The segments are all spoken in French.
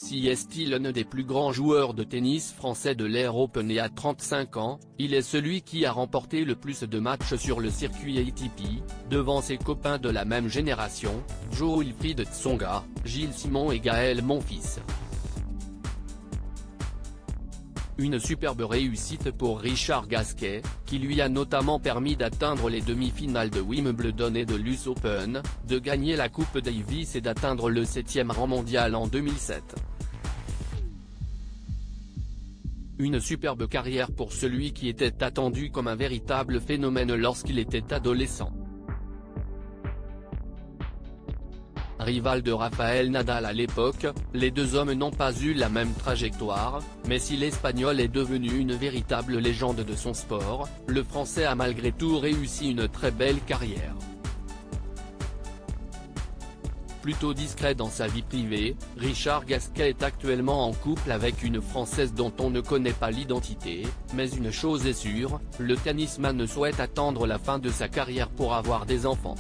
Si est-il l'un des plus grands joueurs de tennis français de l'ère Open et à 35 ans, il est celui qui a remporté le plus de matchs sur le circuit ATP, devant ses copains de la même génération, Jo-Wilfried Tsonga, Gilles Simon et Gaël Monfils. Une superbe réussite pour Richard Gasquet, qui lui a notamment permis d'atteindre les demi-finales de Wimbledon et de l'US Open, de gagner la Coupe Davis et d'atteindre le 7e rang mondial en 2007. Une superbe carrière pour celui qui était attendu comme un véritable phénomène lorsqu'il était adolescent. Rival de Rafael Nadal à l'époque, les deux hommes n'ont pas eu la même trajectoire, mais si l'Espagnol est devenu une véritable légende de son sport, le Français a malgré tout réussi une très belle carrière. Plutôt discret dans sa vie privée, Richard Gasquet est actuellement en couple avec une Française dont on ne connaît pas l'identité, mais une chose est sûre, le tennisman souhaite attendre la fin de sa carrière pour avoir des enfants.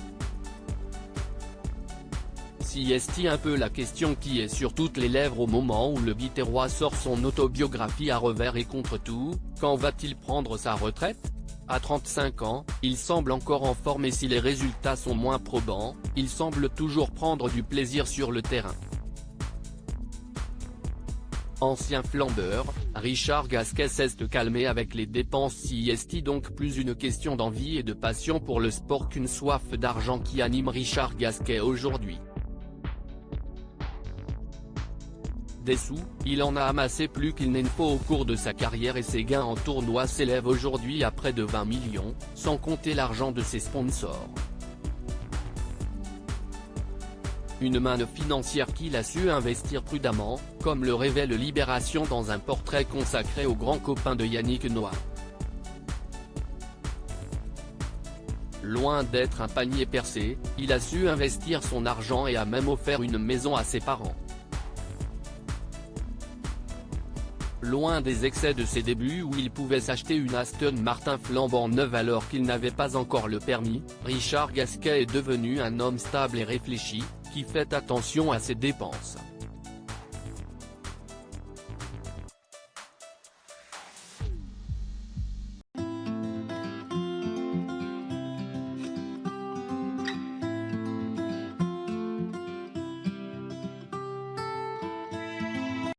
Si est un peu la question qui est sur toutes les lèvres au moment où le Biterrois sort son autobiographie à revers et contre tout, quand va-t-il prendre sa retraite ? À 35 ans, il semble encore en forme et si les résultats sont moins probants, il semble toujours prendre du plaisir sur le terrain. Ancien flambeur, Richard Gasquet s'est calmé avec les dépenses si est donc plus une question d'envie et de passion pour le sport qu'une soif d'argent qui anime Richard Gasquet aujourd'hui. Des sous, il en a amassé plus qu'il n'en faut au cours de sa carrière et ses gains en tournoi s'élèvent aujourd'hui à près de 20 millions, sans compter l'argent de ses sponsors. Une manne financière qu'il a su investir prudemment, comme le révèle Libération dans un portrait consacré au grand copain de Yannick Noah. Loin d'être un panier percé, il a su investir son argent et a même offert une maison à ses parents. Loin des excès de ses débuts où il pouvait s'acheter une Aston Martin flambant neuve alors qu'il n'avait pas encore le permis, Richard Gasquet est devenu un homme stable et réfléchi, qui fait attention à ses dépenses.